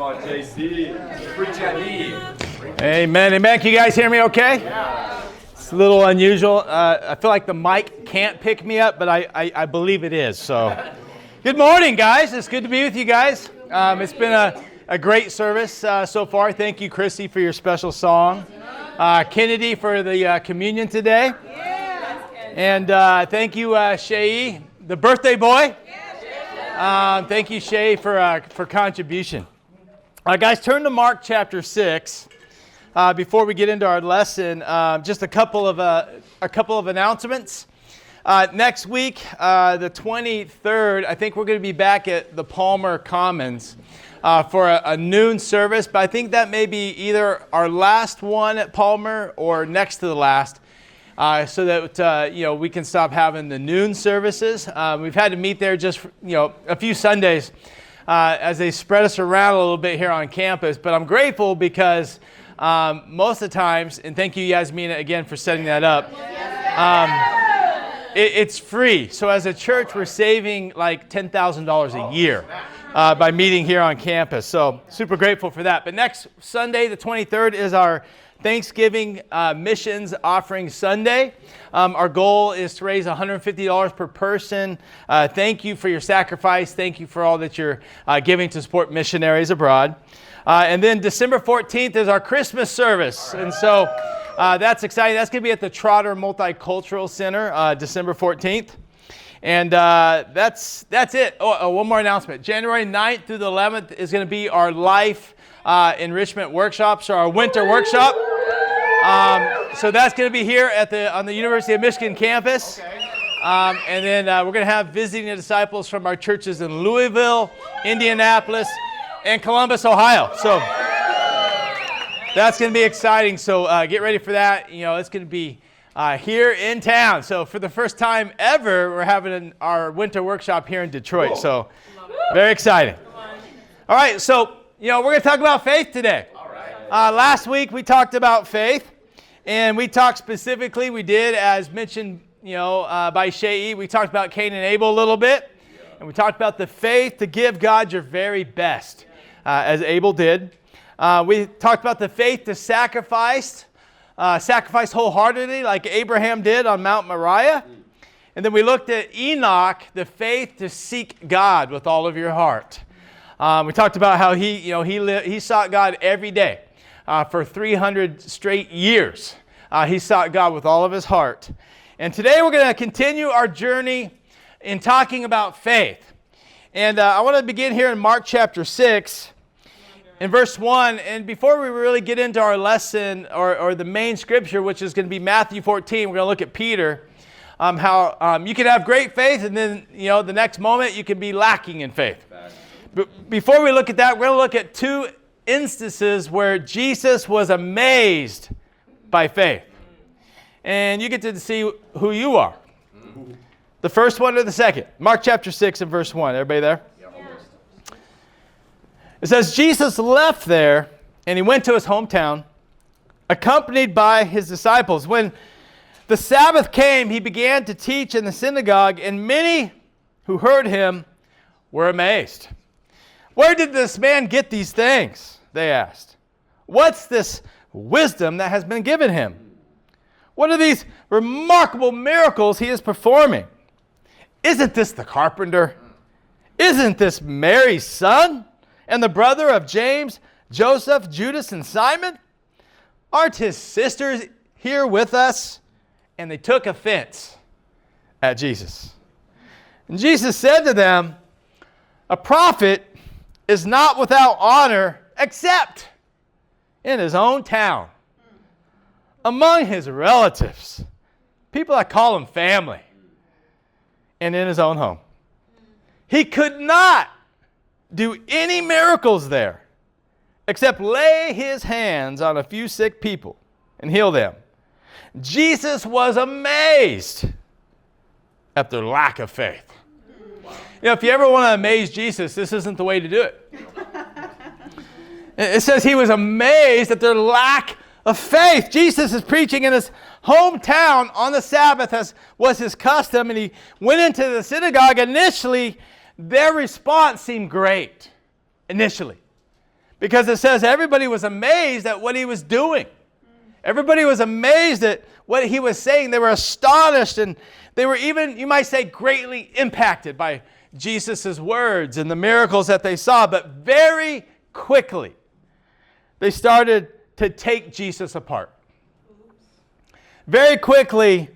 Come on, JC. Preach at me. Amen. Amen. Can you guys hear me okay? Yeah. It's a little unusual. I feel like the mic can't pick me up, but I believe it is. So, good morning, guys. It's good to be with you guys. It's been a great service so far. Thank you, Chrissy, for your special song. Kennedy for the communion today. And thank you, Shay, the birthday boy. Thank you, Shay, for contribution. Guys, turn to Mark chapter 6. Before we get into our lesson, just a couple of announcements. Next week, the 23rd, I think we're going to be back at the Palmer Commons for a noon service. But I think that may be either our last one at Palmer or next to the last, so that we can stop having the noon services. We've had to meet there just a few Sundays as they spread us around a little bit here on campus. But I'm grateful because most of the times, and thank you, Yasmina, again for setting that up. It's free. So as a church, we're saving like $10,000 a year by meeting here on campus. So super grateful for that. But next Sunday, the 23rd, is our Thanksgiving Missions Offering Sunday. Our goal is to raise $150 per person. Thank you for your sacrifice. Thank you for all that you're giving to support missionaries abroad. And then December 14th is our Christmas service. And so that's exciting. That's going to be at the Trotter Multicultural Center, December 14th. And that's it. Oh, one more announcement. January 9th through the 11th is going to be our Life Enrichment Workshop, so our winter workshop. So that's going to be here on the University of Michigan campus. And then we're going to have visiting the disciples from our churches in Louisville, Indianapolis, and Columbus, Ohio. So that's going to be exciting. So get ready for that. It's going to be here in town. So for the first time ever, we're having our winter workshop here in Detroit. So very exciting. All right. So, we're going to talk about faith today. Last week we talked about faith, and we talked specifically, we did, as mentioned, by Shei, we talked about Cain and Abel a little bit, and we talked about the faith to give God your very best, as Abel did. We talked about the faith to sacrifice wholeheartedly, like Abraham did on Mount Moriah. And then we looked at Enoch, the faith to seek God with all of your heart. We talked about how he sought God every day for 300 straight years. He sought God with all of his heart. And today we're going to continue our journey in talking about faith. And I want to begin here in Mark chapter 6, in verse 1. And before we really get into our lesson or the main scripture, which is going to be Matthew 14, we're going to look at Peter, how you can have great faith and then, the next moment you can be lacking in faith. But before we look at that, we're going to look at two instances where Jesus was amazed by faith. And you get to see who you are. The first one or the second? Mark chapter 6 and verse 1. Everybody there? It says, Jesus left there and he went to his hometown, accompanied by his disciples. When the Sabbath came, he began to teach in the synagogue, and many who heard him were amazed. Where did this man get these things? They asked. What's this wisdom that has been given him? What are these remarkable miracles he is performing? Isn't this the carpenter? Isn't this Mary's son and the brother of James, Joseph, Judas, and Simon? Aren't his sisters here with us? And they took offense at Jesus. And Jesus said to them, a prophet is not without honor except in his own town, among his relatives, people that call him family, and in his own home. He could not do any miracles there except lay his hands on a few sick people and heal them. Jesus was amazed at their lack of faith. If you ever want to amaze Jesus, this isn't the way to do it. It says he was amazed at their lack of faith. Jesus is preaching in his hometown on the Sabbath, as was his custom, and he went into the synagogue. Initially, their response seemed great. Initially. Because it says everybody was amazed at what he was doing. Everybody was amazed at what he was saying. They were astonished, and they were even, you might say, greatly impacted by Jesus' words and the miracles that they saw. But very quickly, they started to take Jesus apart. Very quickly,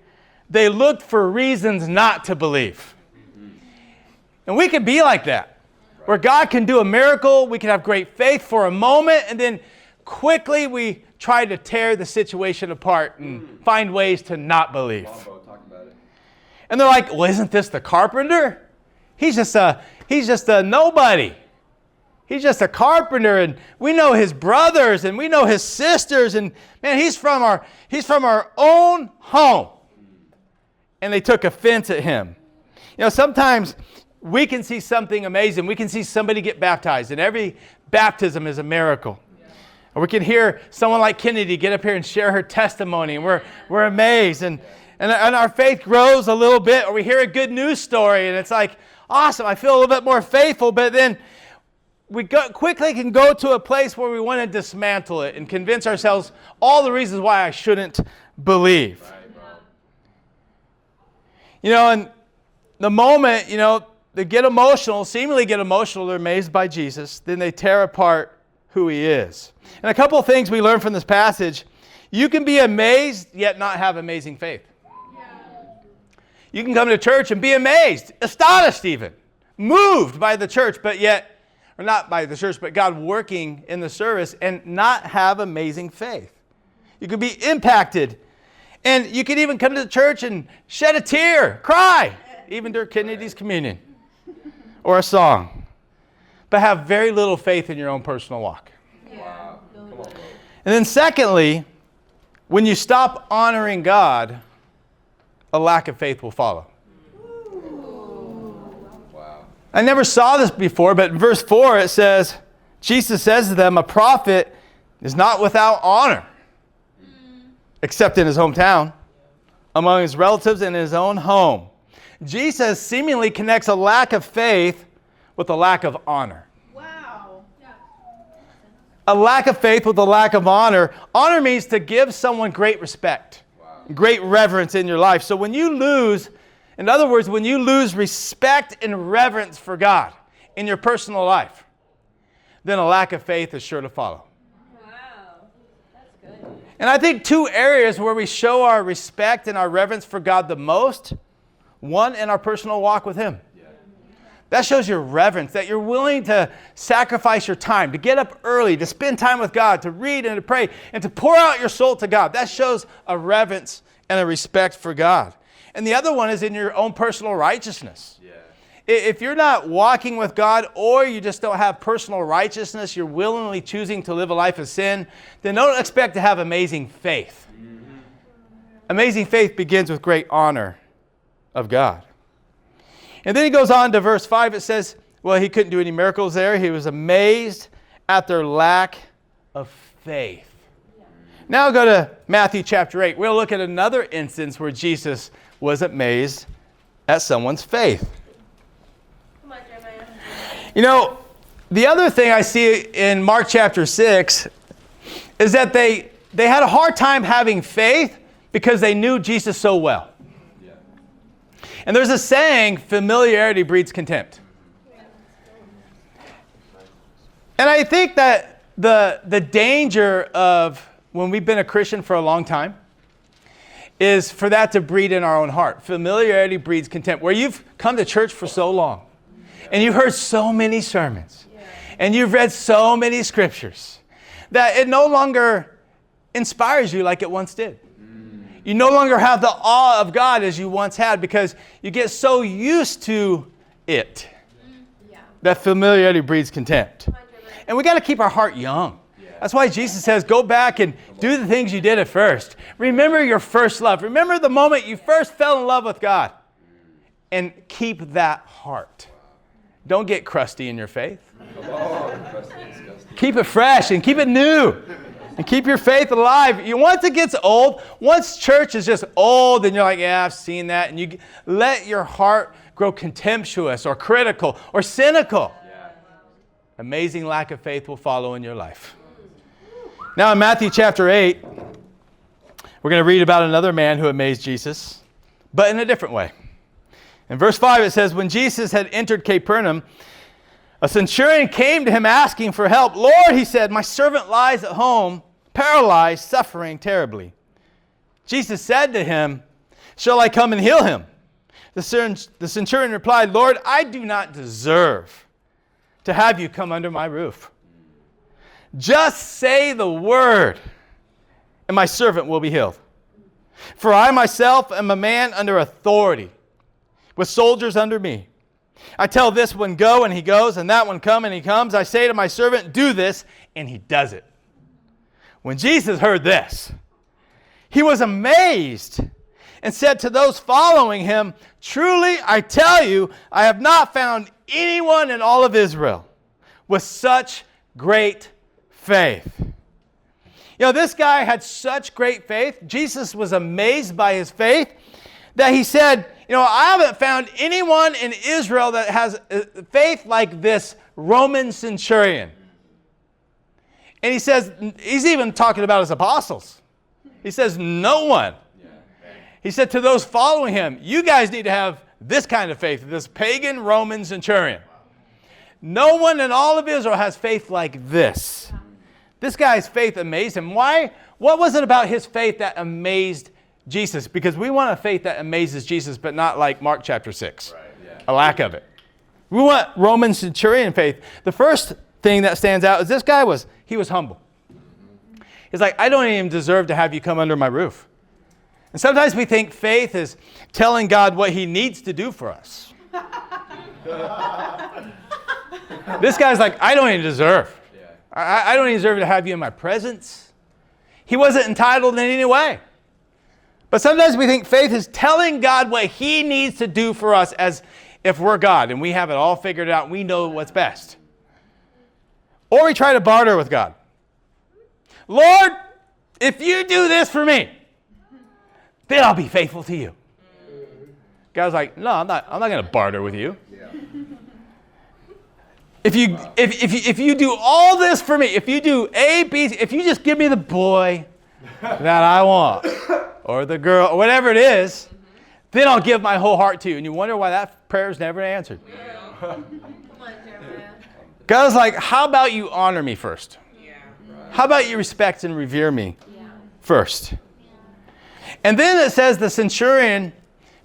they looked for reasons not to believe. And we can be like that, where God can do a miracle, we can have great faith for a moment, and then quickly we try to tear the situation apart and find ways to not believe. And they're like, well, isn't this the carpenter? He's just a nobody. He's just a carpenter, and we know his brothers, and we know his sisters, and man, he's from our own home. And they took offense at him. You know, sometimes we can see something amazing. We can see somebody get baptized, and every baptism is a miracle. Or we can hear someone like Kennedy get up here and share her testimony, and we're amazed, and our faith grows a little bit. Or we hear a good news story, and it's like, awesome, I feel a little bit more faithful, but then we quickly can go to a place where we want to dismantle it and convince ourselves all the reasons why I shouldn't believe. Right, you know, and the moment, you know, they get emotional, seemingly get emotional, they're amazed by Jesus, then they tear apart who he is. And a couple of things we learn from this passage: you can be amazed yet not have amazing faith. You can come to church and be amazed, astonished even, moved by the church, but yet, or not by the church, but God working in the service, and not have amazing faith. You can be impacted, and you can even come to the church and shed a tear, cry, even during Kennedy's communion or a song, but have very little faith in your own personal walk. Wow. And then secondly, when you stop honoring God, a lack of faith will follow. Wow. I never saw this before, but in verse 4 it says, Jesus says to them, a prophet is not without honor, except in his hometown, among his relatives and in his own home. Jesus seemingly connects a lack of faith with a lack of honor. Wow. A lack of faith with a lack of honor. Honor means to give someone great respect. Great reverence in your life. So when you lose, in other words, when you lose respect and reverence for God in your personal life, then a lack of faith is sure to follow. Wow. That's good. And I think two areas where we show our respect and our reverence for God the most, one, in our personal walk with him. That shows your reverence, that you're willing to sacrifice your time, to get up early, to spend time with God, to read and to pray, and to pour out your soul to God. That shows a reverence and a respect for God. And the other one is in your own personal righteousness. Yeah. If you're not walking with God, or you just don't have personal righteousness, you're willingly choosing to live a life of sin, then don't expect to have amazing faith. Mm-hmm. Amazing faith begins with great honor of God. And then he goes on to verse 5. It says, well, he couldn't do any miracles there. He was amazed at their lack of faith. Yeah. Now go to Matthew chapter 8. We'll look at another instance where Jesus was amazed at someone's faith. Come on, Jeremiah. You know, the other thing I see in Mark chapter 6 is that they had a hard time having faith because they knew Jesus so well. And there's a saying, familiarity breeds contempt. And I think that the danger of when we've been a Christian for a long time is for that to breed in our own heart. Familiarity breeds contempt. Where you've come to church for so long, and you've heard so many sermons, and you've read so many scriptures, that it no longer inspires you like it once did. You no longer have the awe of God as you once had because you get so used to it that familiarity breeds contempt. And we got to keep our heart young. That's why Jesus says, go back and do the things you did at first. Remember your first love. Remember the moment you first fell in love with God. And keep that heart. Don't get crusty in your faith. Keep it fresh and keep it new. And keep your faith alive. Once it gets old, once church is just old and you're like, yeah, I've seen that. And you let your heart grow contemptuous or critical or cynical. amazing lack of faith will follow in your life. Now in Matthew chapter 8, we're going to read about another man who amazed Jesus, but in a different way. In verse 5 it says, when Jesus had entered Capernaum, a centurion came to him asking for help. Lord, he said, my servant lies at home, paralyzed, suffering terribly. Jesus said to him, shall I come and heal him? The centurion replied, Lord, I do not deserve to have you come under my roof. Just say the word, and my servant will be healed. For I myself am a man under authority, with soldiers under me. I tell this one, go, and he goes, and that one, come, and he comes. I say to my servant, do this, and he does it. When Jesus heard this, he was amazed and said to those following him, truly, I tell you, I have not found anyone in all of Israel with such great faith. You know, this guy had such great faith. Jesus was amazed by his faith that he said, you know, I haven't found anyone in Israel that has faith like this Roman centurion. And he says, he's even talking about his apostles. He says, no one. He said to those following him, you guys need to have this kind of faith, this pagan Roman centurion. No one in all of Israel has faith like this. This guy's faith amazed him. Why? What was it about his faith that amazed Jesus? Because we want a faith that amazes Jesus, but not like Mark chapter 6. Right, yeah. A lack of it. We want Roman centurion faith. The first thing that stands out is this guy was humble. He's like, I don't even deserve to have you come under my roof. And sometimes we think faith is telling God what he needs to do for us. This guy's like, I don't even deserve. I don't even deserve to have you in my presence. He wasn't entitled in any way. But sometimes we think faith is telling God what he needs to do for us as if we're God and we have it all figured out. We know what's best. Or we try to barter with God. Lord, if you do this for me, then I'll be faithful to you. God's like, no, I'm not going to barter with you. If you do all this for me, if you do A, B, if you just give me the boy that I want, or the girl, or whatever it is, then I'll give my whole heart to you. And you wonder why that prayer is never answered. Come on, Jeremiah. God's like, how about you honor me first? How about you respect and revere me first? And then it says the centurion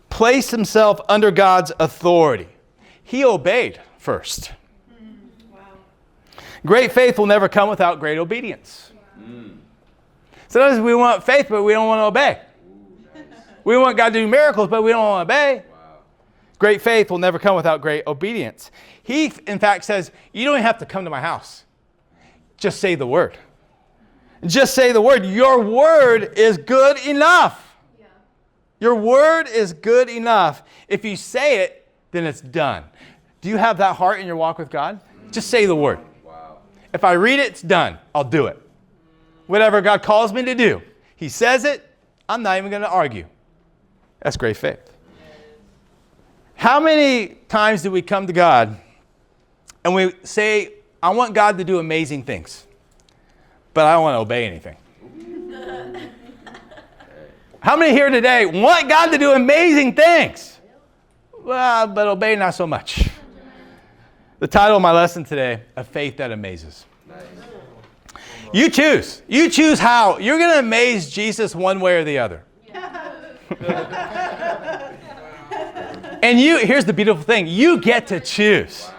placed himself under God's authority. He obeyed first. Great faith will never come without great obedience. Sometimes we want faith, but we don't want to obey. We want God to do miracles, but we don't want to obey. Great faith will never come without great obedience. He, in fact, says, you don't even have to come to my house. Just say the word. Just say the word. Your word is good enough. Your word is good enough. If you say it, then it's done. Do you have that heart in your walk with God? Just say the word. If I read it, it's done. I'll do it. Whatever God calls me to do. He says it, I'm not even going to argue. That's great faith. How many times do we come to God and we say, I want God to do amazing things, but I don't want to obey anything? How many here today want God to do amazing things? Well, but obey not so much. The title of my lesson today, A Faith That Amazes. Nice. You choose. You choose how. You're going to amaze Jesus one way or the other. And here's the beautiful thing. You get to choose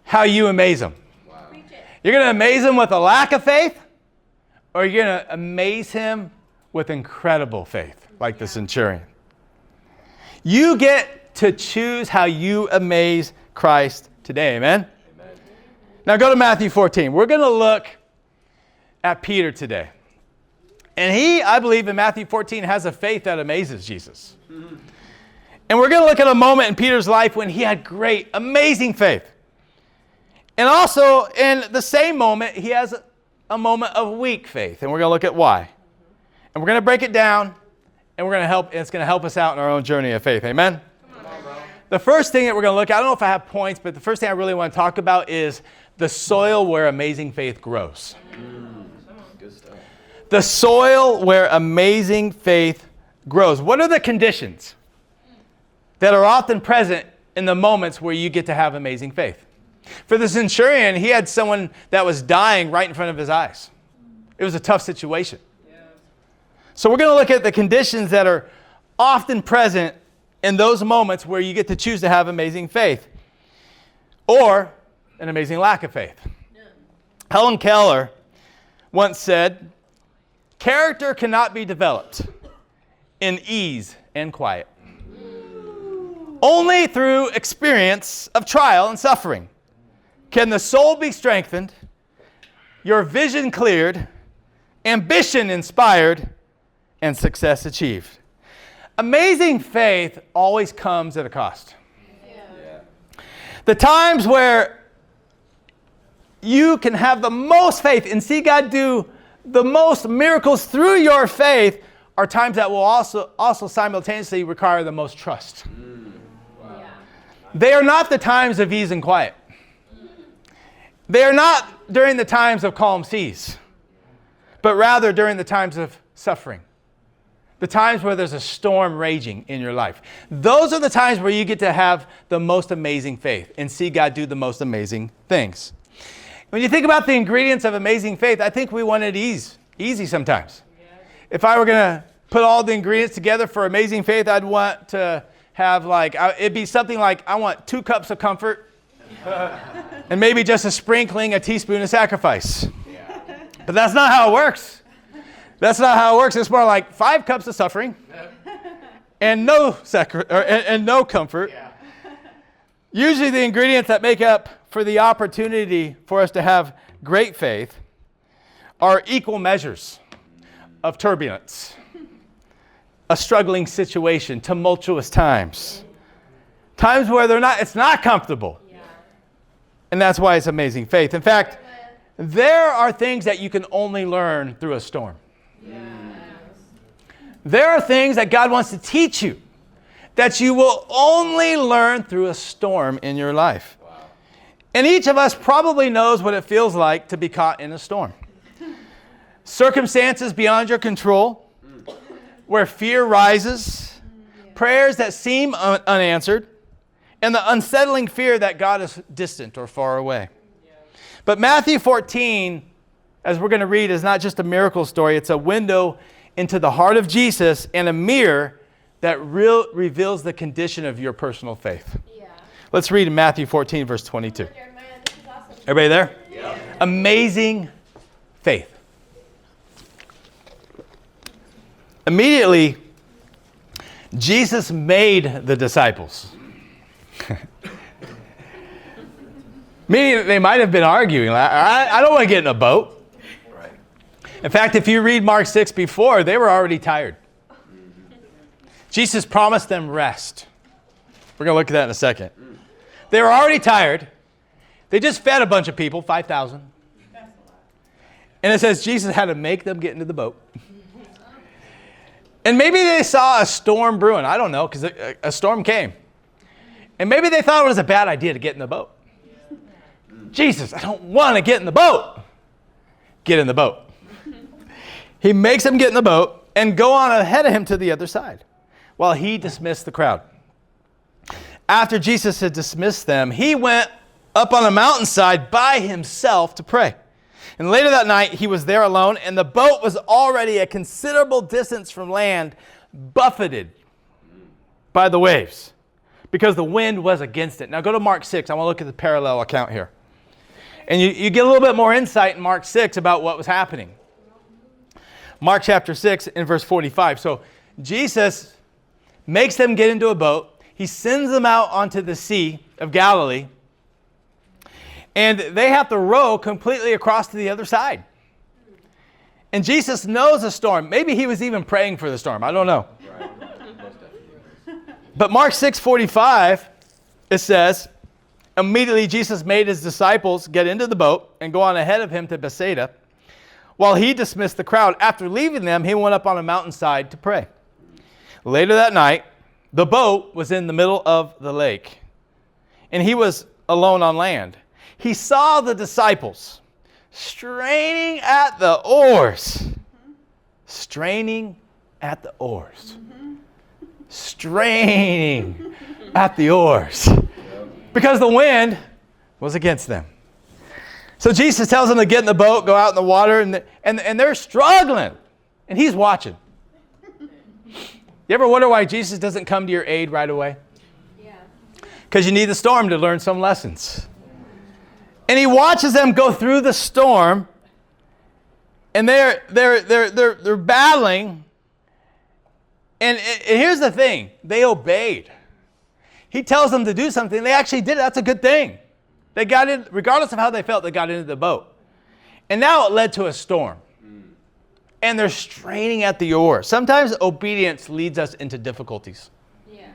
how you amaze him. You're going to amaze him with a lack of faith, or you're going to amaze him with incredible faith, like the centurion. You get to choose how you amaze Christ today. Amen? Amen. Now go to Matthew 14. We're going to look at Peter today. And he, I believe, in Matthew 14 has a faith that amazes Jesus. Mm-hmm. And we're going to look at a moment in Peter's life when he had great, amazing faith. And also, in the same moment, he has a moment of weak faith. And we're going to look at why. And we're going to break it down, and it's going to help us out in our own journey of faith. Amen? the first thing that we're going to look at, I don't know if I have points, but the first thing I really want to talk about is the soil where amazing faith grows. Good stuff. The soil where amazing faith grows. What are the conditions that are often present in the moments where you get to have amazing faith? For the centurion, he had someone that was dying right in front of his eyes. It was a tough situation. So we're going to look at the conditions that are often present in those moments where you get to choose to have amazing faith or an amazing lack of faith. Helen Keller once said, "Character cannot be developed in ease and quiet. Only through experience of trial and suffering can the soul be strengthened, your vision cleared, ambition inspired, and success achieved." Amazing faith always comes at a cost. Yeah. The times where you can have the most faith and see God do the most miracles through your faith are times that will also simultaneously require the most trust. Wow. Yeah. They are not the times of ease and quiet. They are not during the times of calm seas, but rather during the times of suffering. The times where there's a storm raging in your life. Those are the times where you get to have the most amazing faith and see God do the most amazing things. When you think about the ingredients of amazing faith, I think we want it easy sometimes. Yeah. If I were going to put all the ingredients together for amazing faith, I'd want to have it'd be something like, I want 2 cups of comfort and maybe just a sprinkling, a teaspoon of sacrifice. Yeah. But that's not how it works. That's not how it works. It's more like 5 cups of suffering and no comfort. Yeah. Usually the ingredients that make up for the opportunity for us to have great faith are equal measures of turbulence, a struggling situation, tumultuous times where it's not comfortable. Yeah. And that's why it's amazing faith. In fact, there are things that you can only learn through a storm. Yes. There are things that God wants to teach you that you will only learn through a storm in your life. Wow. And each of us probably knows what it feels like to be caught in a storm. Circumstances beyond your control, where fear rises, prayers that seem unanswered, and the unsettling fear that God is distant or far away. But Matthew 14, as we're going to read, is not just a miracle story. It's a window into the heart of Jesus and a mirror that reveals the condition of your personal faith. Yeah. Let's read in Matthew 14, verse 22. This is awesome. Everybody there? Yeah. Amazing faith. Immediately, Jesus made the disciples. Meaning they might have been arguing. I don't want to get in a boat. Right. In fact, if you read Mark 6 before, they were already tired. Jesus promised them rest. We're going to look at that in a second. They were already tired. They just fed a bunch of people, 5,000. And it says Jesus had to make them get into the boat. And maybe they saw a storm brewing. I don't know, because a storm came. And maybe they thought it was a bad idea to get in the boat. Jesus, I don't want to get in the boat. Get in the boat. He makes them get in the boat and go on ahead of him to the other side while he dismissed the crowd. After Jesus had dismissed them, he went up on a mountainside by himself to pray. And later that night, he was there alone, and the boat was already a considerable distance from land, buffeted by the waves, because the wind was against it. Now go to Mark 6. I want to look at the parallel account here. And you get a little bit more insight in Mark 6 about what was happening. Mark chapter 6 and verse 45. So Jesus makes them get into a boat. He sends them out onto the Sea of Galilee. And they have to row completely across to the other side. And Jesus knows a storm. Maybe he was even praying for the storm. I don't know. But Mark 6:45, it says, immediately Jesus made his disciples get into the boat and go on ahead of him to Bethsaida, while he dismissed the crowd. After leaving them, he went up on a mountainside to pray. Later that night, The boat was in the middle of the lake, and he was alone on land. He saw the disciples straining at the oars. Straining at the oars. Straining at the oars. Because the wind was against them. So Jesus tells them to get in the boat, go out in the water, and they're struggling. And he's watching. You ever wonder why Jesus doesn't come to your aid right away? Yeah. Because you need the storm to learn some lessons. And he watches them go through the storm, and they're battling. And here's the thing, they obeyed. He tells them to do something, they actually did it. That's a good thing. They got in, regardless of how they felt, they got into the boat. And now it led to a storm. And they're straining at the oar. Sometimes obedience leads us into difficulties. Yeah.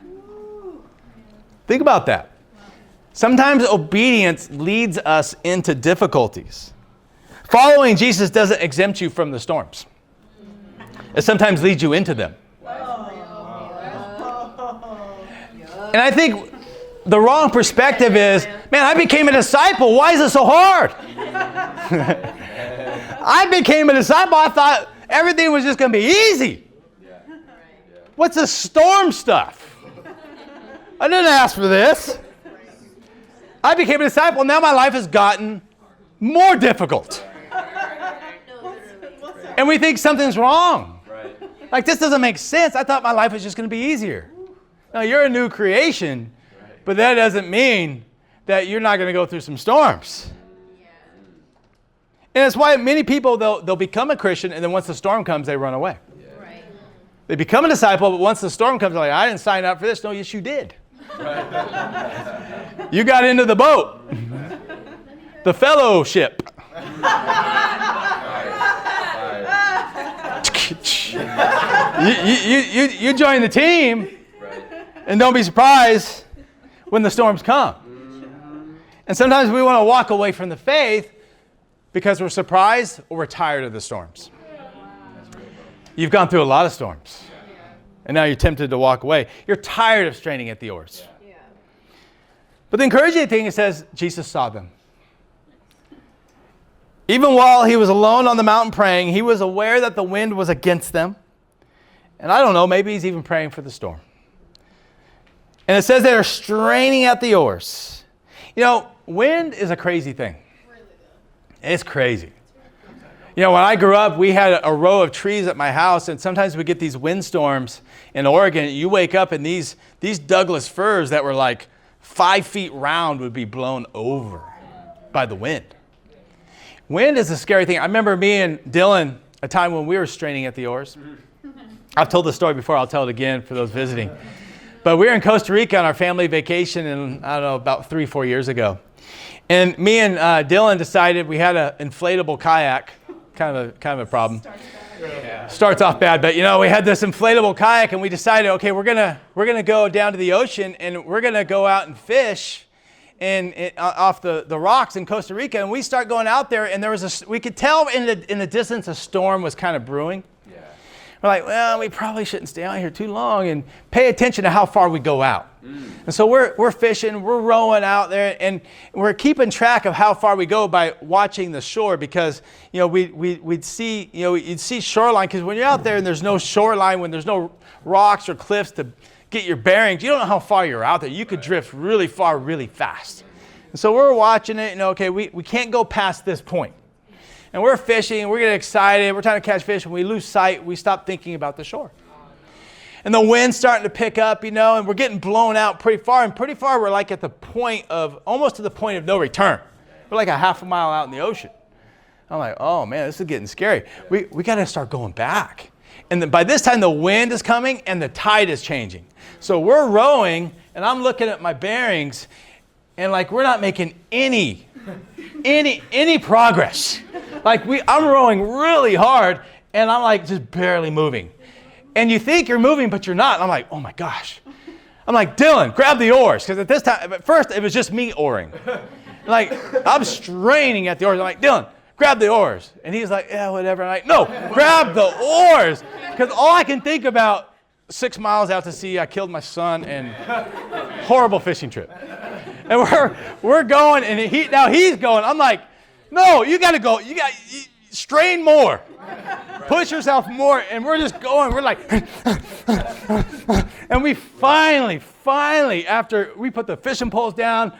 Think about that. Sometimes obedience leads us into difficulties. Following Jesus doesn't exempt you from the storms. It sometimes leads you into them. And I think the wrong perspective is, man, I became a disciple. Why is it so hard? I became a disciple. I thought everything was just going to be easy. What's the storm stuff? I didn't ask for this. I became a disciple. Now my life has gotten more difficult. And we think something's wrong. Like, this doesn't make sense. I thought my life was just going to be easier. Now, you're a new creation, but that doesn't mean that you're not going to go through some storms. And that's why many people, they'll become a Christian, and then once the storm comes, they run away. Right. They become a disciple, but once the storm comes, they're like, I didn't sign up for this. No, yes, you did. You got into the boat. The fellowship. You join the team, and don't be surprised when the storms come. And sometimes we want to walk away from the faith because we're surprised or we're tired of the storms. You've gone through a lot of storms, and now you're tempted to walk away. You're tired of straining at the oars. But the encouraging thing, it says Jesus saw them. Even while he was alone on the mountain praying, he was aware that the wind was against them. And I don't know, maybe he's even praying for the storm. And it says they are straining at the oars. You know, wind is a crazy thing. It's crazy. You know, when I grew up, we had a row of trees at my house, and sometimes we get these windstorms in Oregon. You wake up and these Douglas firs that were like 5 feet round would be blown over by the wind. Wind is a scary thing. I remember me and Dylan, a time when we were straining at the oars. I've told this story before. I'll tell it again for those visiting. But we were in Costa Rica on our family vacation, and I don't know, about 3-4 years ago. And me and Dylan decided we had an inflatable kayak, kind of a problem. Starts off bad, but you know, we had this inflatable kayak, and we decided, okay, we're gonna go down to the ocean, and we're gonna go out and fish off the rocks in Costa Rica. And we start going out there, and we could tell in the distance a storm was kind of brewing. We're like, well, we probably shouldn't stay out here too long and pay attention to how far we go out. And so we're fishing, we're rowing out there, and we're keeping track of how far we go by watching the shore, because you know we'd see, you know, you'd see shoreline, because when you're out there and there's no shoreline, when there's no rocks or cliffs to get your bearings, you don't know how far you're out there. You could drift really far really fast. And so we're watching it, and okay, we can't go past this point. And we're fishing, we're getting excited, we're trying to catch fish, and we lose sight, we stop thinking about the shore. And the wind's starting to pick up, you know, and we're getting blown out pretty far. And pretty far, we're like at the point of, almost to the point of no return. We're like a half a mile out in the ocean. I'm like, oh man, this is getting scary. We got to start going back. And then by this time, the wind is coming and the tide is changing. So we're rowing, and I'm looking at my bearings, and like we're not making any progress. Like I'm rowing really hard, and I'm like just barely moving. And you think you're moving, but you're not. And I'm like, oh my gosh. I'm like, Dylan, grab the oars. Because at this time, at first, it was just me oaring. Like, I'm straining at the oars. I'm like, Dylan, grab the oars. And he's like, yeah, whatever. I'm like, no, grab the oars. Because all I can think about 6 miles out to sea. I killed my son, and horrible fishing trip. And we're going, and he's going. I'm like, no, you got to go. You strain more. Push yourself more. And we're just going. We're like, and we finally, after we put the fishing poles down,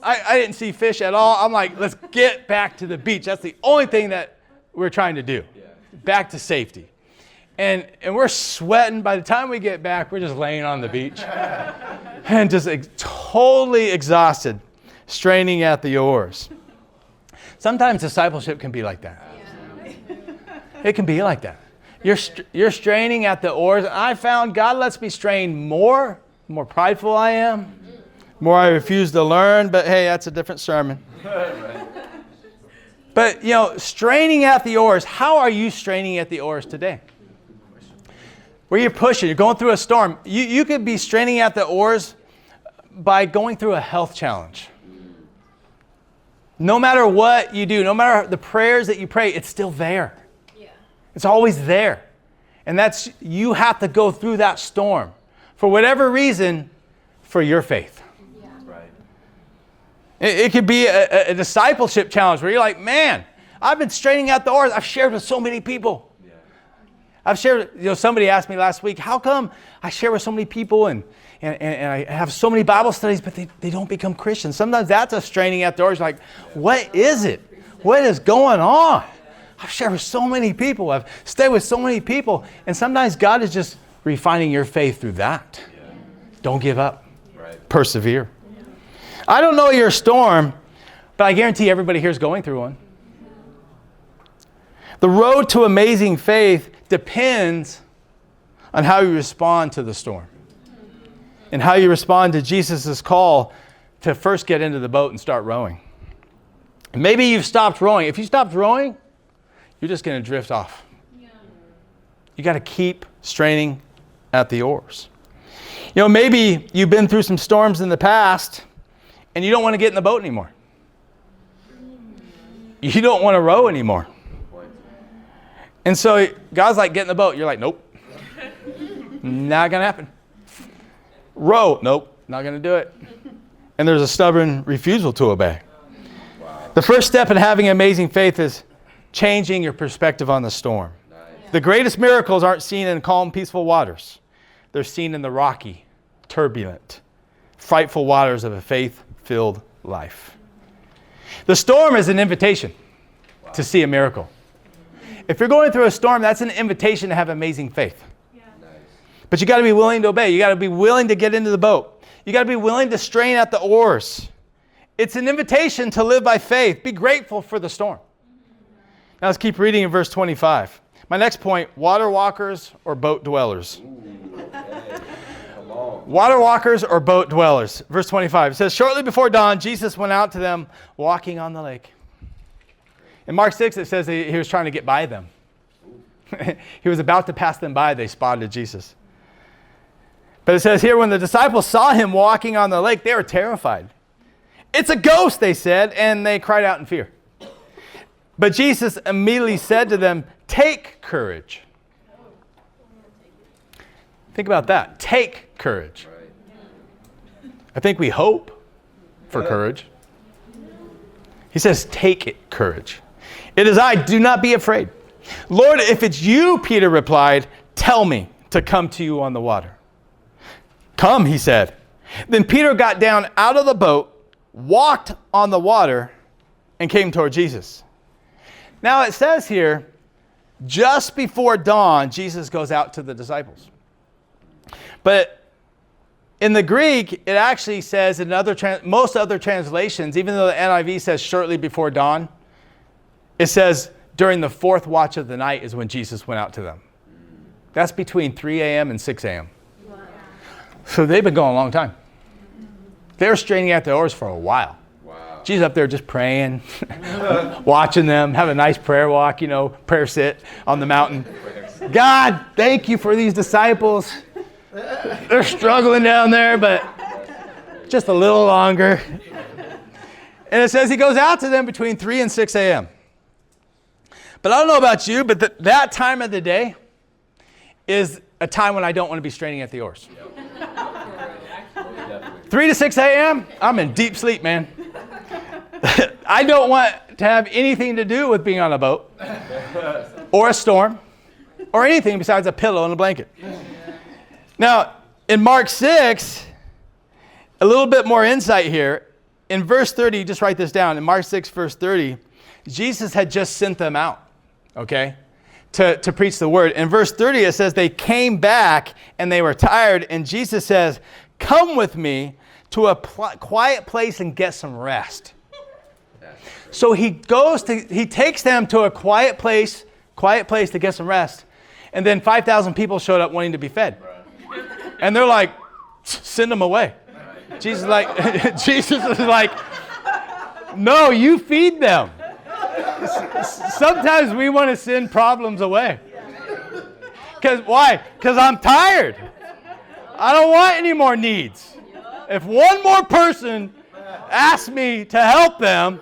I didn't see fish at all. I'm like, let's get back to the beach. That's the only thing that we're trying to do. Back to safety. And we're sweating. By the time we get back, we're just laying on the beach and just totally exhausted, straining at the oars. Sometimes discipleship can be like that. It can be like that. You're straining at the oars. I found God lets me strain more prideful I am, more I refuse to learn. But hey, that's a different sermon. But, straining at the oars, how are you straining at the oars today? Where you're pushing, you're going through a storm. You could be straining at the oars by going through a health challenge. No matter what you do, no matter the prayers that you pray, it's still there. Yeah. It's always there. And you have to go through that storm. For whatever reason, for your faith. Yeah. Right. It could be a discipleship challenge where you're like, man, I've been straining out the oars. I've shared with so many people. I've shared, somebody asked me last week, how come I share with so many people and I have so many Bible studies, but they don't become Christians? Sometimes that's a straining at the oars. Like, what is it? What is going on? I've shared with so many people. I've stayed with so many people. And sometimes God is just refining your faith through that. Yeah. Don't give up. Right. Persevere. Yeah. I don't know your storm, but I guarantee everybody here is going through one. The road to amazing faith depends on how you respond to the storm and how you respond to Jesus' call to first get into the boat and start rowing. Maybe you've stopped rowing. If you stopped rowing, you're just going to drift off. Yeah. You got to keep straining at the oars. Maybe you've been through some storms in the past and you don't want to get in the boat anymore. You don't want to row anymore. And so God's like, get in the boat. You're like, nope. Not going to happen. Row. Nope. Not going to do it. And there's a stubborn refusal to obey. Wow. The first step in having amazing faith is changing your perspective on the storm. Nice. The greatest miracles aren't seen in calm, peaceful waters. They're seen in the rocky, turbulent, frightful waters of a faith-filled life. The storm is an invitation to see a miracle. If you're going through a storm, that's an invitation to have amazing faith. Yeah. Nice. But you got to be willing to obey. You got to be willing to get into the boat. You got to be willing to strain at the oars. It's an invitation to live by faith. Be grateful for the storm. Now let's keep reading in verse 25. My next point, water walkers or boat dwellers. Water walkers or boat dwellers. Verse 25. It says, shortly before dawn, Jesus went out to them walking on the lake. In Mark 6, it says he was trying to get by them. He was about to pass them by. They spotted Jesus. But it says here, when the disciples saw him walking on the lake, they were terrified. It's a ghost, they said, and they cried out in fear. But Jesus immediately said to them, take courage. Think about that. Take courage. I think we hope for courage. He says, take it, courage. It is I, do not be afraid. Lord, if it's you, Peter replied, tell me to come to you on the water. Come, he said. Then Peter got down out of the boat, walked on the water, and came toward Jesus. Now it says here, just before dawn, Jesus goes out to the disciples. But in the Greek, it actually says in most other translations, even though the NIV says shortly before dawn, it says during the fourth watch of the night is when Jesus went out to them. That's between 3 a.m. and 6 a.m. Wow. So they've been going a long time. They were straining at the oars for a while. Wow. Jesus up there just praying, watching them, have a nice prayer walk, prayer sit on the mountain. God, thank you for these disciples. They're struggling down there, but just a little longer. And it says he goes out to them between 3 and 6 a.m. But I don't know about you, but that time of the day is a time when I don't want to be straining at the oars. Definitely. 3 to 6 a.m., I'm in deep sleep, man. I don't want to have anything to do with being on a boat or a storm or anything besides a pillow and a blanket. Now, in Mark 6, a little bit more insight here. In verse 30, just write this down. In Mark 6, verse 30, Jesus had just sent them out, okay, to preach the word. In verse 30, it says they came back and they were tired. And Jesus says, come with me to a quiet place and get some rest. So he takes them to a quiet place to get some rest. And then 5,000 people showed up wanting to be fed. And they're like, send them away. Jesus is like, no, you feed them. Sometimes we want to send problems away. Why? Because I'm tired. I don't want any more needs. If one more person asks me to help them,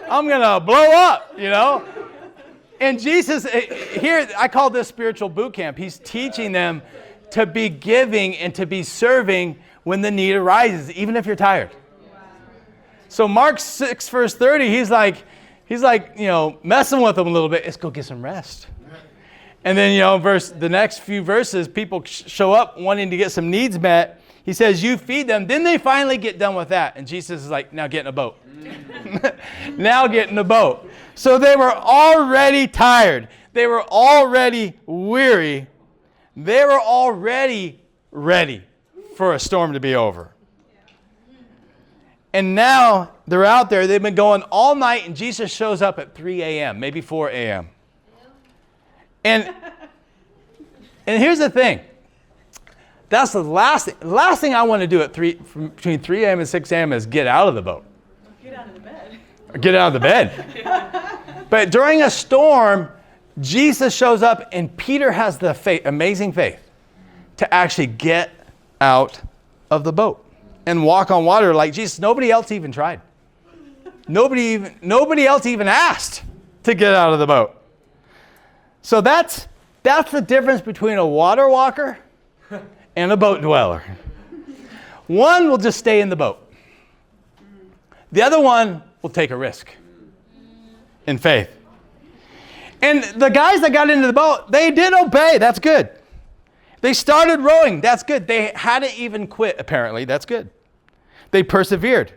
I'm going to blow up, you know? And Jesus, here, I call this spiritual boot camp. He's teaching them to be giving and to be serving when the need arises, even if you're tired. So Mark 6, verse 30, he's like, you know, messing with them a little bit. Let's go get some rest. And then, you know, the next few verses, people show up wanting to get some needs met. He says, you feed them. Then they finally get done with that. And Jesus is like, now get in a boat. Now get in the boat. So they were already tired. They were already weary. They were already ready for a storm to be over. And now they're out there. They've been going all night, and Jesus shows up at 3 a.m., maybe 4 a.m. And here's the thing. That's the last thing I want to do between 3 a.m. and 6 a.m. is get out of the boat. Get out of the bed. Get out of the bed. But during a storm, Jesus shows up, and Peter has the amazing faith to actually get out of the boat and walk on water like Jesus. Nobody else even tried. Nobody else even asked to get out of the boat. So that's the difference between a water walker and a boat dweller. One will just stay in the boat. The other one will take a risk in faith. And the guys that got into the boat, they did obey. That's good. They started rowing. That's good. They hadn't even quit, apparently. That's good. They persevered.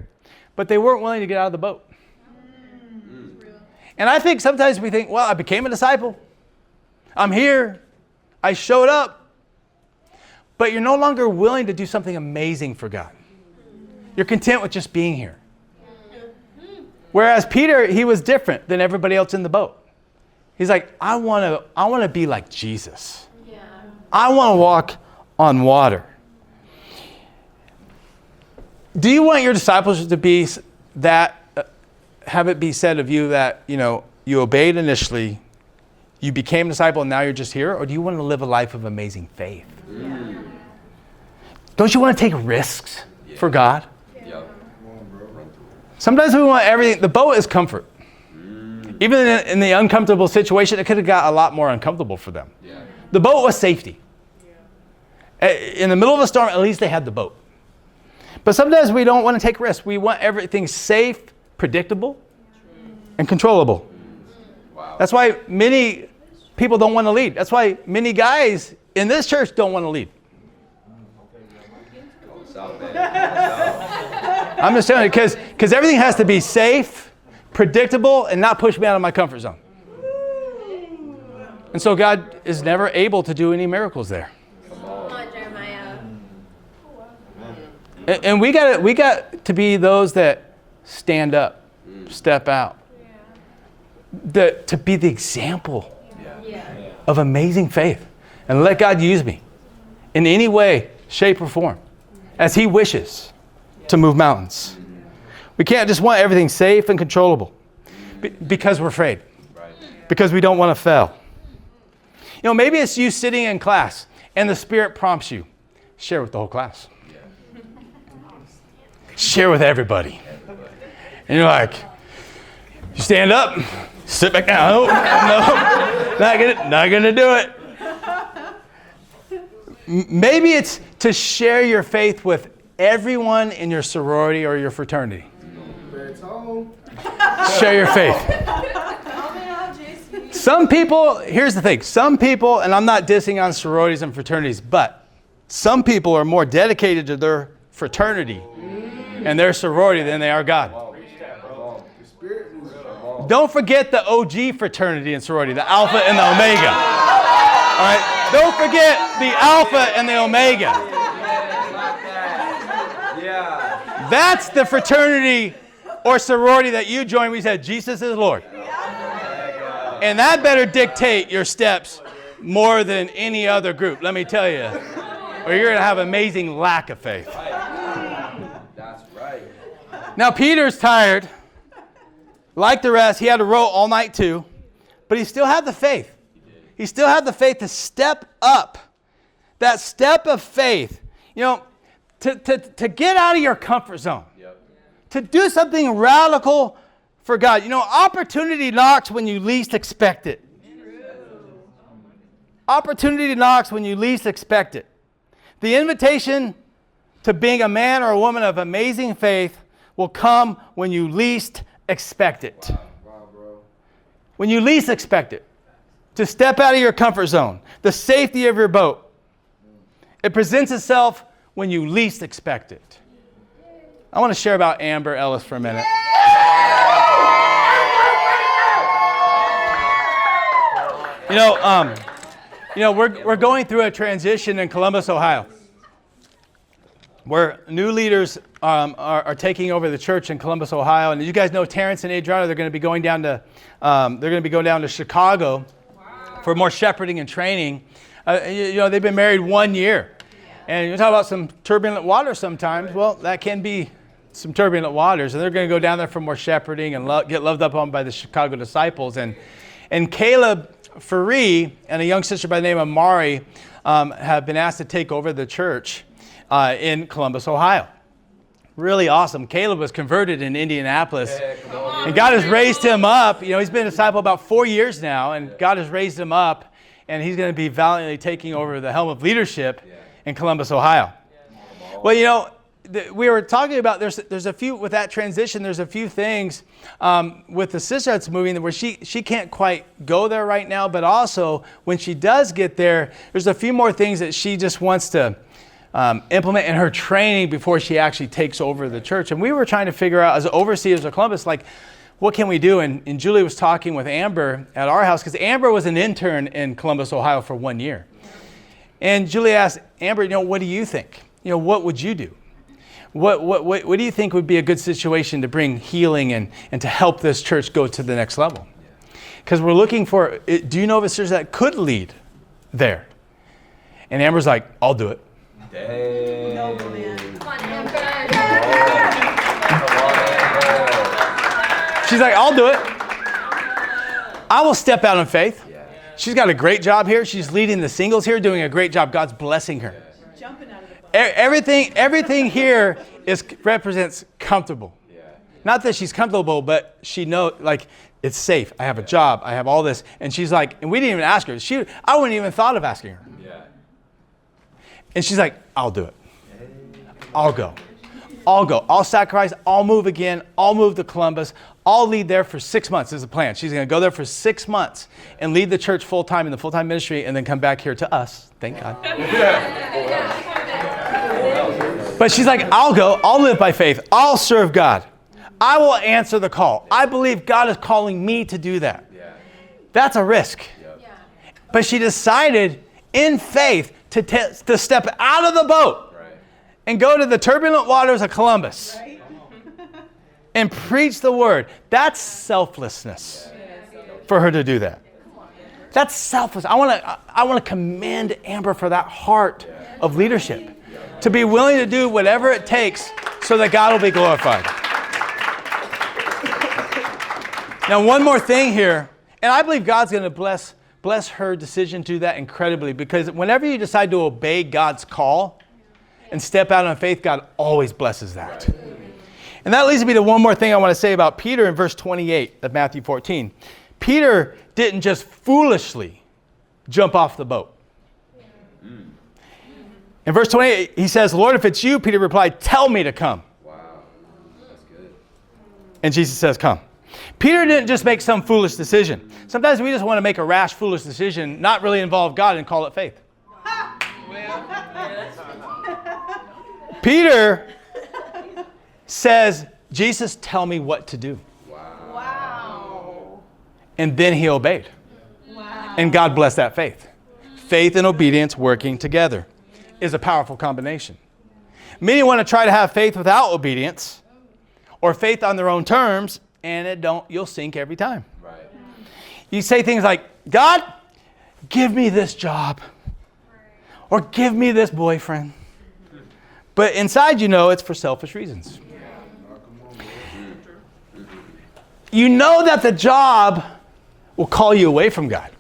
But they weren't willing to get out of the boat. And I think sometimes we think, well, I became a disciple. I'm here. I showed up. But you're no longer willing to do something amazing for God. You're content with just being here. Whereas Peter, he was different than everybody else in the boat. He's like, I want to be like Jesus. Yeah. I want to walk on water. Do you want your disciples to be that, have it be said of you that, you know, you obeyed initially, you became a disciple, and now you're just here? Or do you want to live a life of amazing faith? Yeah. Don't you want to take risks for God? Yeah. Sometimes we want everything. The boat is comfort. Even in the uncomfortable situation, it could have got a lot more uncomfortable for them. Yeah. The boat was safety. Yeah. In the middle of a storm, at least they had the boat. But sometimes we don't want to take risks. We want everything safe, predictable, and controllable. Wow. That's why many people don't want to lead. That's why many guys in this church don't want to lead. I'm just telling you, because everything has to be safe, predictable, and not push me out of my comfort zone. And so God is never able to do any miracles there. Come on, Jeremiah. And we got to be those that stand up, step out, to be the example of amazing faith, and let God use me in any way, shape, or form, as He wishes to move mountains. We can't just want everything safe and controllable because we're afraid, because we don't want to fail. You know, maybe it's you sitting in class and the Spirit prompts you, share with the whole class. Share with everybody. And you're like, you stand up, sit back down. No, not gonna do it. Maybe it's to share your faith with everyone in your sorority or your fraternity. Share your faith. Some people, here's the thing, some people, and I'm not dissing on sororities and fraternities, but some people are more dedicated to their fraternity and their sorority than they are God. Don't forget the OG fraternity and sorority, the Alpha and the Omega. All right? Don't forget the Alpha and the Omega. That's the fraternity or sorority that you joined when you said, Jesus is Lord. And that better dictate your steps more than any other group, let me tell you. Or you're going to have amazing lack of faith. That's right. Now, Peter's tired. Like the rest, he had to row all night too. But he still had the faith. He still had the faith to step up. That step of faith. You know, to get out of your comfort zone. Yep. To do something radical for God. You know, opportunity knocks when you least expect it. Opportunity knocks when you least expect it. The invitation to being a man or a woman of amazing faith will come when you least expect it. Wow, bro. When you least expect it. To step out of your comfort zone. The safety of your boat. It presents itself when you least expect it. I want to share about Amber Ellis for a minute. We're going through a transition in Columbus, Ohio, where new leaders are taking over the church in Columbus, Ohio. And you guys know Terrence and Adriana, they're going to be going down to Chicago for more shepherding and training. They've been married 1 year. And you talk about some turbulent waters sometimes. Well, that can be some turbulent waters. And they're going to go down there for more shepherding and get loved up on by the Chicago disciples. And Caleb Faree and a young sister by the name of Mari have been asked to take over the church in Columbus, Ohio. Really awesome. Caleb was converted in Indianapolis. And God has raised him up. You know, he's been a disciple about 4 years now. And God has raised him up. And he's going to be valiantly taking over the helm of leadership in Columbus, Ohio. Well, you know, we were talking about there's a few with that transition. There's a few things with the sister that's moving where she can't quite go there right now. But also when she does get there, there's a few more things that she just wants to implement in her training before she actually takes over the church. And we were trying to figure out, as overseers of Columbus, like, what can we do? And Julie was talking with Amber at our house because Amber was an intern in Columbus, Ohio for 1 year. And Julie asked Amber, you know, what do you think? You know, what would you do? What do you think would be a good situation to bring healing and to help this church go to the next level? Because we're looking for, do you know of a church that could lead there? And Amber's like, I'll do it. Dang. No, man. Come on, Amber. She's like, I'll do it. I will step out in faith. She's got a great job here. She's leading the singles here, doing a great job. God's blessing her. Jumping out of the Everything here represents comfortable. Not that she's comfortable, but she knows, like, it's safe. I have a job. I have all this. And she's like, and we didn't even ask her. I wouldn't even thought of asking her. And she's like, I'll do it. I'll go. I'll sacrifice. I'll move again. I'll move to Columbus. I'll lead there for 6 months is the plan. She's going to go there for 6 months and lead the church full-time in the full-time ministry and then come back here to us. Thank God. But she's like, I'll go. I'll live by faith. I'll serve God. I will answer the call. I believe God is calling me to do that. That's a risk. But she decided in faith to step out of the boat and go to the turbulent waters of Columbus. And preach the word. That's selflessness for her to do that. That's selfless. I want to commend Amber for that heart of leadership. To be willing to do whatever it takes so that God will be glorified. Now, one more thing here. And I believe God's going to bless her decision to do that incredibly. Because whenever you decide to obey God's call and step out on faith, God always blesses that. And that leads me to one more thing I want to say about Peter in verse 28 of Matthew 14. Peter didn't just foolishly jump off the boat. In verse 28, he says, Lord, if it's you, Peter replied, tell me to come. Wow. That's good. And Jesus says, come. Peter didn't just make some foolish decision. Sometimes we just want to make a rash, foolish decision, not really involve God, and call it faith. Peter says, Jesus, tell me what to do. Wow. And then he obeyed. Wow. And God blessed that faith. Faith and obedience working together is a powerful combination. Many want to try to have faith without obedience or faith on their own terms, and you'll sink every time. Right. You say things like, God, give me this job, or give me this boyfriend. But inside it's for selfish reasons. You know that the job will call you away from God.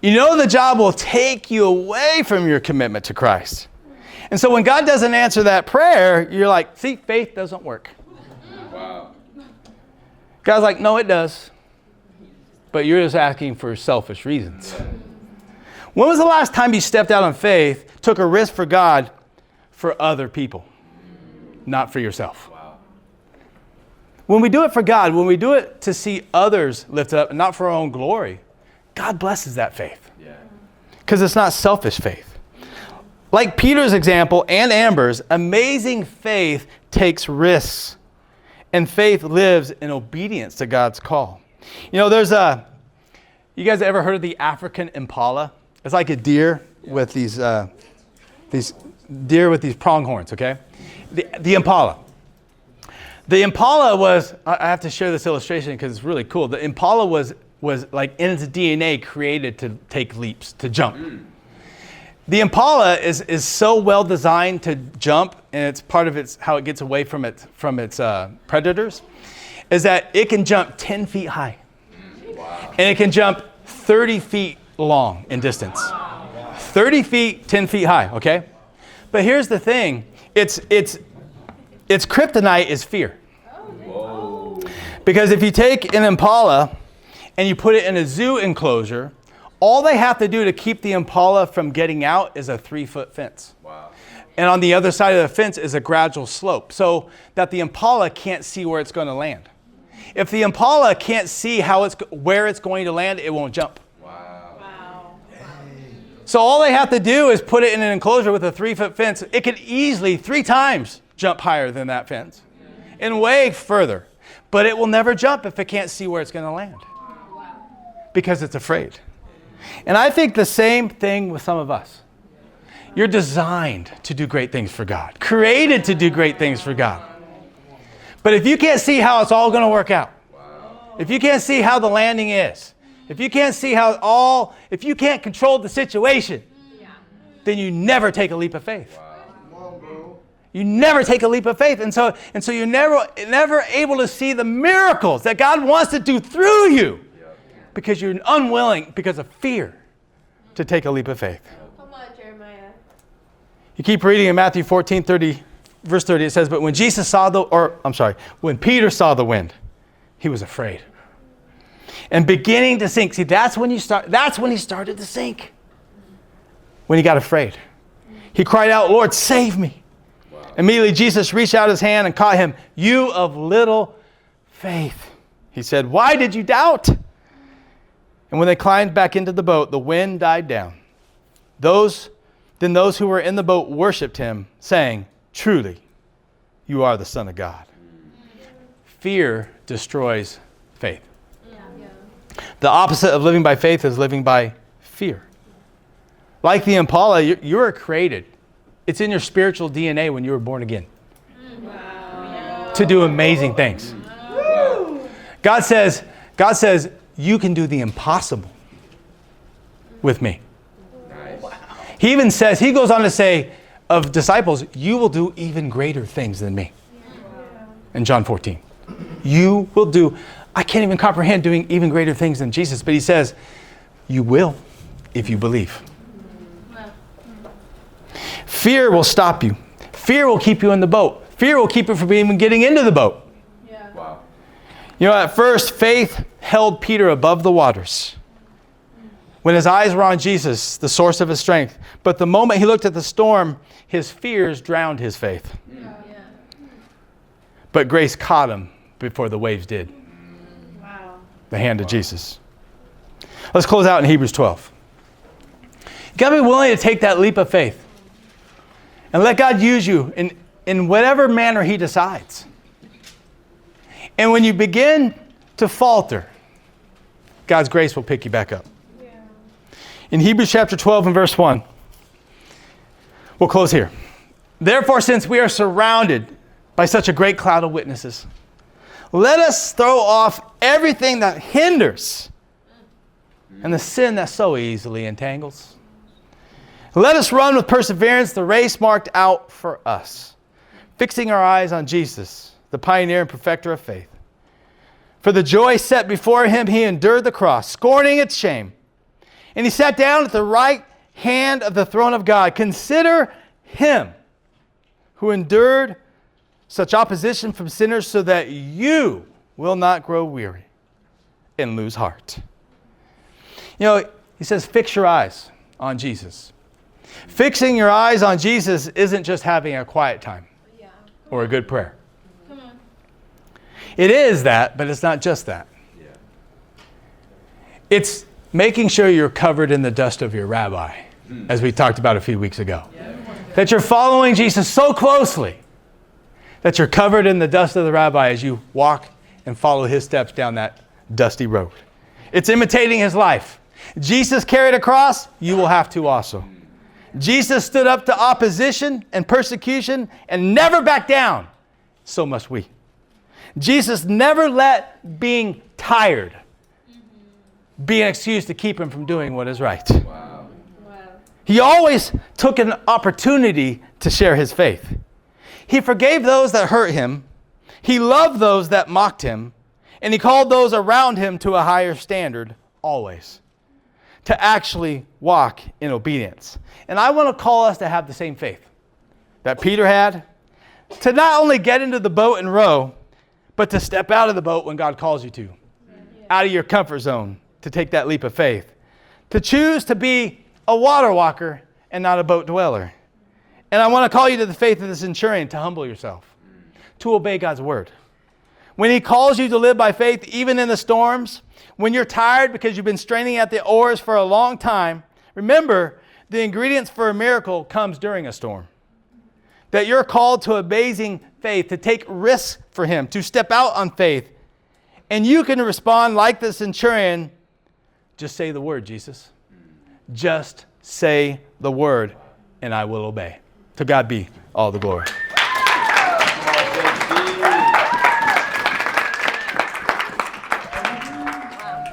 You know the job will take you away from your commitment to Christ. And so when God doesn't answer that prayer, you're like, see, faith doesn't work. Wow. God's like, no, it does. But you're just asking for selfish reasons. When was the last time you stepped out on faith, took a risk for God, for other people, not for yourself? Wow. When we do it for God, when we do it to see others lifted up and not for our own glory, God blesses that faith. Yeah. Because it's not selfish faith. Like Peter's example and Amber's, amazing faith takes risks. And faith lives in obedience to God's call. You know, you guys ever heard of the African impala? It's like a deer with these deer with these pronghorns, okay? The impala. The impala was, I have to share this illustration because it's really cool. The impala was like in its DNA created to take leaps, to jump. The impala is so well designed to jump, and it's part of how it gets away from its predators, is that it can jump 10 feet high. Wow. And it can jump 30 feet long in distance. 30 feet, 10 feet high, okay? But here's the thing. Its kryptonite is fear. Whoa. Because if you take an impala and you put it in a zoo enclosure, all they have to do to keep the impala from getting out is a 3-foot fence. Wow. And on the other side of the fence is a gradual slope so that the impala can't see where it's going to land. If the impala can't see where it's going to land, it won't jump. Wow. So all they have to do is put it in an enclosure with a 3-foot fence. It could easily 3 times jump higher than that fence and way further. But it will never jump if it can't see where it's going to land because it's afraid. And I think the same thing with some of us. You're designed to do great things for God, created to do great things for God. But if you can't see how it's all going to work out, if you can't see how the landing is, if you can't see if you can't control the situation, then you never take a leap of faith. You never take a leap of faith. And so you're never able to see the miracles that God wants to do through you because you're unwilling, because of fear, to take a leap of faith. Come on, Jeremiah. You keep reading in Matthew 14, verse 30, it says, but when when Peter saw the wind, he was afraid. And beginning to sink. See, that's when he started to sink. When he got afraid. He cried out, Lord, save me. Wow. Immediately Jesus reached out his hand and caught him. You of little faith. He said, why did you doubt? And when they climbed back into the boat, the wind died down. Then those who were in the boat worshiped him, saying, truly, you are the Son of God. Fear destroys faith. The opposite of living by faith is living by fear. Like the impala, you were created. It's in your spiritual DNA when you were born again. Wow. To do amazing things. God says, you can do the impossible with me. Nice. He even says, he goes on to say of disciples, you will do even greater things than me. In John 14. You will do, I can't even comprehend doing even greater things than Jesus, but he says, you will if you believe. Fear will stop you. Fear will keep you in the boat. Fear will keep you from even getting into the boat. Yeah. Wow. You know, at first, faith held Peter above the waters. when his eyes were on Jesus, the source of his strength. But the moment he looked at the storm, his fears drowned his faith. Yeah. But grace caught him before the waves did. Wow. The hand of Jesus. Let's close out in Hebrews 12. You got to be willing to take that leap of faith and let God use you in whatever manner he decides. And when you begin to falter, God's grace will pick you back up. Yeah. In Hebrews chapter 12 and verse 1, we'll close here. Therefore, since we are surrounded by such a great cloud of witnesses, let us throw off everything that hinders and the sin that so easily entangles. Let us run with perseverance the race marked out for us, fixing our eyes on Jesus, the pioneer and perfecter of faith. For the joy set before him, he endured the cross, scorning its shame. And he sat down at the right hand of the throne of God. Consider him who endured such opposition from sinners so that you will not grow weary and lose heart. You know, he says, fix your eyes on Jesus. Fixing your eyes on Jesus isn't just having a quiet time or a good prayer. Come on. It is that, but it's not just that. Yeah. It's making sure you're covered in the dust of your rabbi, as we talked about a few weeks ago. That you're following Jesus so closely that you're covered in the dust of the rabbi as you walk and follow his steps down that dusty road. It's imitating his life. Jesus carried a cross, you will have to also. Jesus stood up to opposition and persecution and never backed down. So must we. Jesus never let being tired be an excuse to keep him from doing what is right. Wow. He always took an opportunity to share his faith. He forgave those that hurt him. He loved those that mocked him. And he called those around him to a higher standard always. To actually walk in obedience. And I want to call us to have the same faith that Peter had. To not only get into the boat and row, but to step out of the boat when God calls you to. Out of your comfort zone. To take that leap of faith. To choose to be a water walker and not a boat dweller. And I want to call you to the faith of the centurion, to humble yourself, to obey God's word. When he calls you to live by faith, even in the storms, when you're tired because you've been straining at the oars for a long time, remember the ingredients for a miracle comes during a storm. That you're called to amazing faith, to take risks for him, to step out on faith. And you can respond like the centurion, just say the word, Jesus. Just say the word, and I will obey. To God be all the glory.